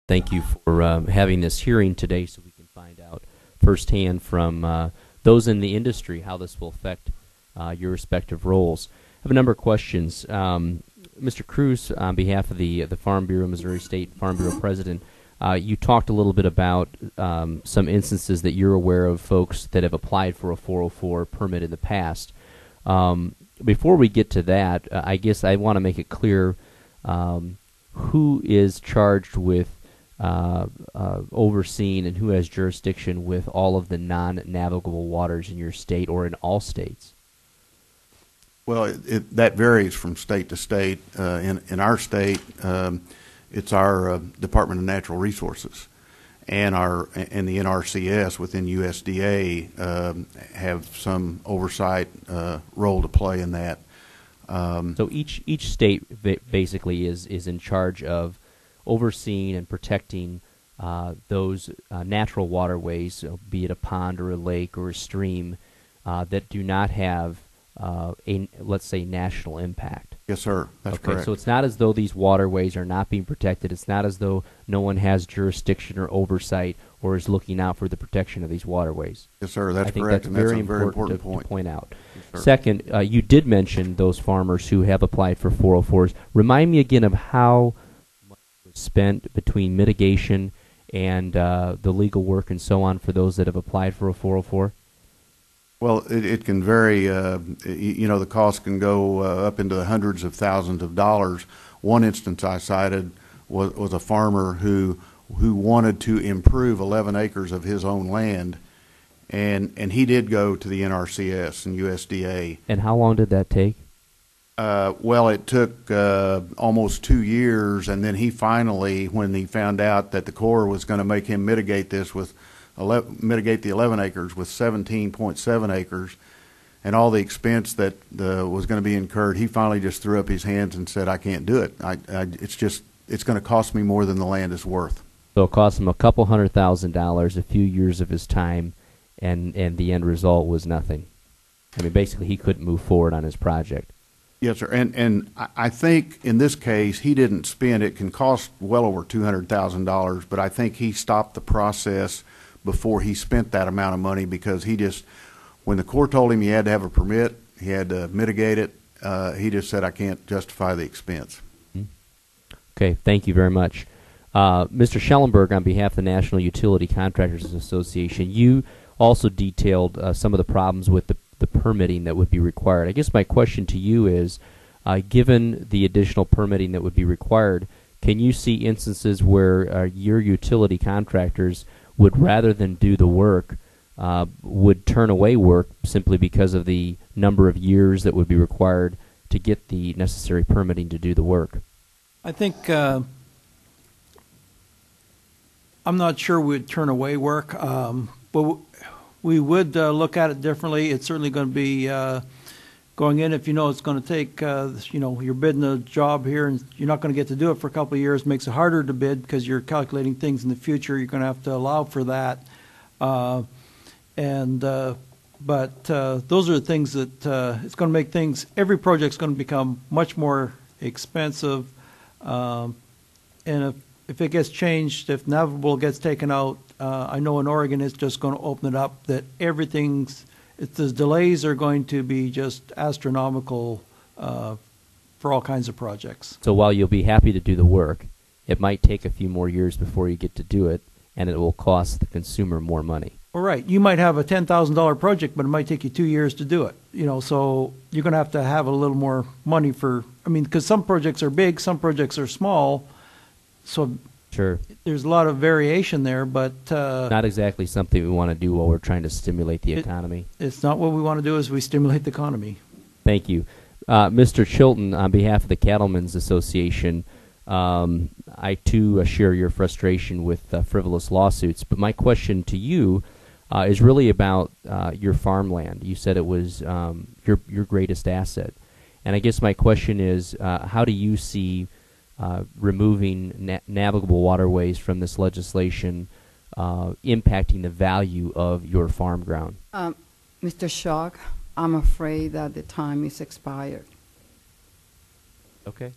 Thank you for having this hearing today so we can find out firsthand from those in the industry how this will affect your respective roles. I have a number of questions. Mr. Cruz, on behalf of the Farm Bureau, Missouri State Farm Bureau President, you talked a little bit about some instances that you're aware of, folks that have applied for a 404 permit in the past. Before we get to that, I guess I want to make it clear who is charged with overseeing and who has jurisdiction with all of the non-navigable waters in your state or in all states. Well, that varies from state to state. In our state, it's our Department of Natural Resources, and the NRCS within USDA have some oversight role to play in that. So each state basically is in charge of overseeing and protecting those natural waterways, be it a pond or a lake or a stream, that do not have let's say, national impact. Yes, sir. That's okay, correct. So it's not as though these waterways are not being protected. It's not as though no one has jurisdiction or oversight or is looking out for the protection of these waterways. Yes, sir. That's I think correct. That's and very that's a very important point. to point out. Yes, second, you did mention those farmers who have applied for 404s. Remind me again of how much was spent between mitigation and the legal work and so on for those that have applied for a 404? Well, it can vary. The cost can go up into the hundreds of thousands of dollars. One instance I cited was a farmer who wanted to improve 11 acres of his own land, and he did go to the NRCS and USDA. And how long did that take? Well, it took almost 2 years, and then he finally, when he found out that the Corps was going to make him mitigate this with mitigate the 11 acres with 17.7 acres, and all the expense that was going to be incurred, he finally just threw up his hands and said, "I can't do it. It's going to cost me more than the land is worth." So it cost him a couple $100,000, a few years of his time, and the end result was nothing. I mean, basically, he couldn't move forward on his project. Yes, sir. And I think in this case, he didn't spend. It can cost well over $200,000, but I think he stopped the process before he spent that amount of money, because when the Corps told him he had to have a permit, he had to mitigate it, he just said, "I can't justify the expense." Okay, thank you very much. Mr. Schellenberg, on behalf of the National Utility Contractors Association, you also detailed some of the problems with the permitting that would be required. I guess my question to you is, given the additional permitting that would be required, can you see instances where your utility contractors would, rather than do the work, would turn away work simply because of the number of years that would be required to get the necessary permitting to do the work? I think I'm not sure we'd turn away work, but we would look at it differently. It's certainly going to be going in, if you know it's going to take, you're bidding a job here and you're not going to get to do it for a couple of years, makes it harder to bid because you're calculating things in the future. You're going to have to allow for that. But those are the things that it's going to make things, every project's going to become much more expensive. And if it gets changed, if navigable gets taken out, I know in Oregon it's just going to open it up that the delays are going to be just astronomical for all kinds of projects. So while you'll be happy to do the work, it might take a few more years before you get to do it, and it will cost the consumer more money. All right. You might have a $10,000 project, but it might take you 2 years to do it. So you're going to have a little more money because some projects are big, some projects are small. So sure, there's a lot of variation there, but not exactly something we want to do while we're trying to stimulate the economy. It's not what we want to do as we stimulate the economy. Thank you. Mr. Chilton, on behalf of the Cattlemen's Association, I too share your frustration with frivolous lawsuits, but my question to you is really about your farmland. You said it was your greatest asset, and I guess my question is, how do you see removing navigable waterways from this legislation impacting the value of your farm ground? Mr. Schock, I'm afraid that the time is expired. Okay.